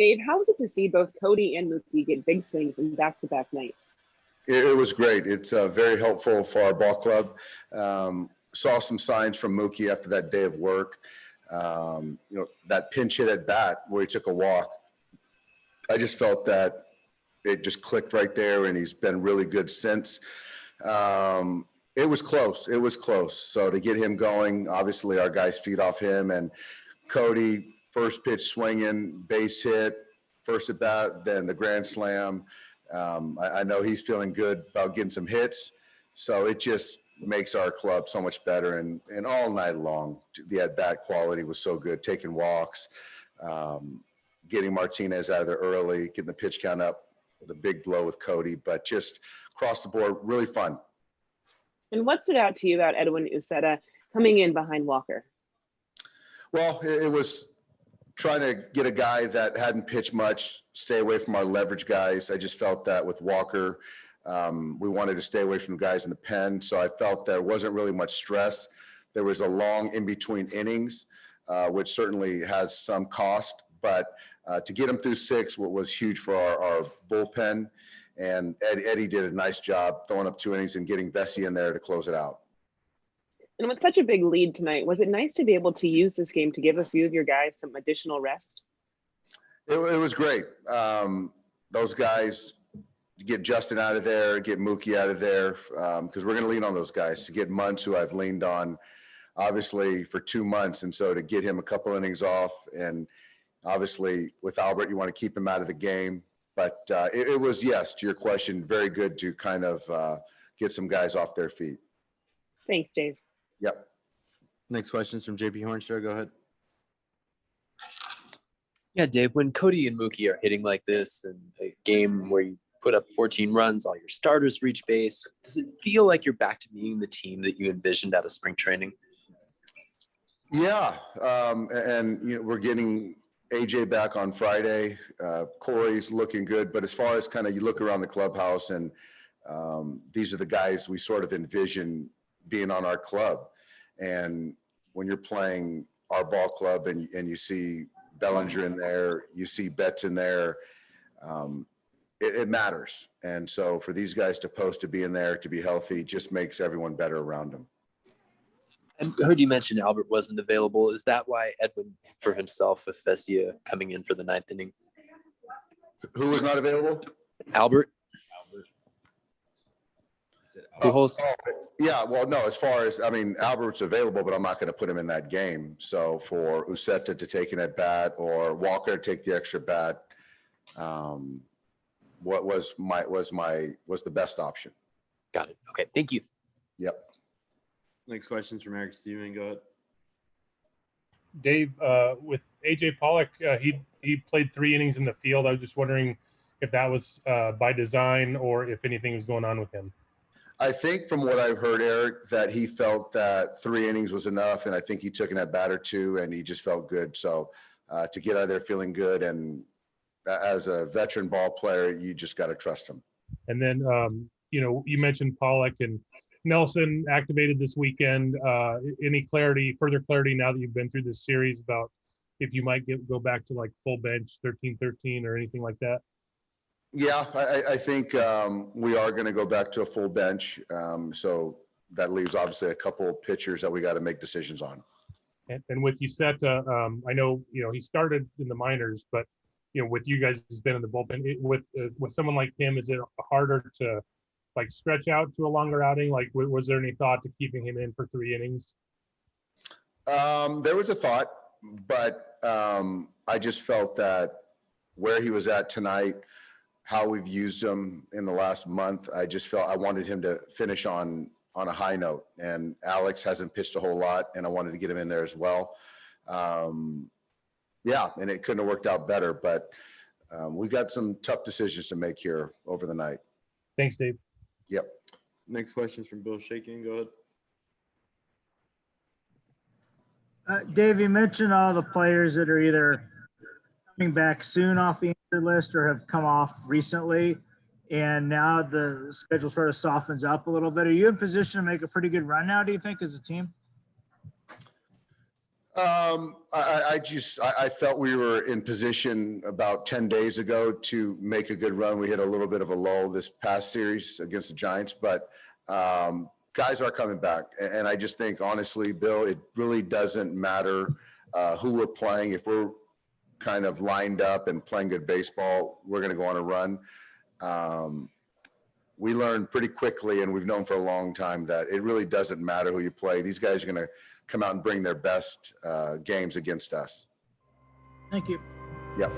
Dave, how was it to see both Cody and Mookie get big swings in back-to-back nights? It was great. It's very helpful for our ball club. Saw some signs from Mookie after that day of work. That pinch hit at bat where he took a walk. I just felt that it just clicked right there, and he's been really good since. It was close. It was close. So to get him going, obviously our guys feed off him, and Cody, first pitch swinging, base hit, first at bat, then the grand slam. I know he's feeling good about getting some hits. So it just makes our club so much better. And all night long, the at-bat quality was so good, taking walks, getting Martinez out of there early, getting the pitch count up, the big blow with Cody, but just across the board, really fun. And what stood out to you about Edwin Uceta coming in behind Walker? Well, it was trying to get a guy that hadn't pitched much, stay away from our leverage guys. I just felt that with Walker, we wanted to stay away from guys in the pen. So I felt there wasn't really much stress. There was a long in-between innings, which certainly has some cost, but to get him through 6 was huge for our bullpen. And Eddie did a nice job throwing up 2 innings and getting Vesey in there to close it out. And with such a big lead tonight, was it nice to be able to use this game to give a few of your guys some additional rest? It was great. Those guys, get Justin out of there, get Mookie out of there, because we're going to lean on those guys. To get Muntz, who I've leaned on, obviously, for 2 months. And so to get him a couple innings off, and obviously with Albert, you want to keep him out of the game. But it was, yes, to your question, very good to kind of get some guys off their feet. Thanks, Dave. Yep. Next question is from JP Hornstra. Go ahead. Yeah, Dave, when Cody and Mookie are hitting like this in a game where you put up 14 runs, all your starters reach base, does it feel like you're back to being the team that you envisioned out of spring training? Yeah. And we're getting AJ back on Friday. Corey's looking good. But as far as kind of you look around the clubhouse, and these are the guys we sort of envision being on our club. And when you're playing our ball club and you see Bellinger in there, you see Betts in there, it matters. And so for these guys to post, to be in there, to be healthy, just makes everyone better around them. And I heard you mention Albert wasn't available. Is that why Edwin for himself with Vesia coming in for the 9th inning? Who was not available? Albert. Yeah, well, no, as far as, Albert's available, but I'm not going to put him in that game. So for Uceta to take an at bat or Walker to take the extra bat, what was the best option. Got it. Okay. Thank you. Yep. Next question is from Eric Steven. Go ahead. Dave, with AJ Pollock, he played 3 innings in the field. I was just wondering if that was by design or if anything was going on with him. I think from what I've heard, Eric, that he felt that 3 innings was enough, and I think he took an at bat or 2, and he just felt good. So to get out of there feeling good, and as a veteran ball player, you just got to trust him. And then, you mentioned Pollock and Nelson activated this weekend. Any further clarity now that you've been through this series about if you might go back to like full bench 13-13 or anything like that? Yeah, I think we are going to go back to a full bench. So that leaves obviously a couple of pitchers that we got to make decisions on. And with Uceta, I know, he started in the minors, but, with you guys, he's been in the bullpen. With someone like him, is it harder to like stretch out to a longer outing? Like, was there any thought to keeping him in for 3 innings? There was a thought, but I just felt that where he was at tonight, how we've used him in the last month, I just felt I wanted him to finish on a high note. And Alex hasn't pitched a whole lot, and I wanted to get him in there as well. Yeah, and it couldn't have worked out better, but we got some tough decisions to make here over the night. Thanks, Dave. Yep. Next question is from Bill Shakin. Go ahead. Dave, you mentioned all the players that are either coming back soon off the injured list or have come off recently, and now the schedule sort of softens up a little bit. Are you in position to make a pretty good run now, do you think, as a team? I felt we were in position about 10 days ago to make a good run. We hit a little bit of a lull this past series against the Giants, but guys are coming back. And I just think, honestly, Bill, it really doesn't matter who we're playing. If we're kind of lined up and playing good baseball, we're going to go on a run. We learned pretty quickly, and we've known for a long time, that it really doesn't matter who you play. These guys are going to come out and bring their best games against us. Thank you. Yep.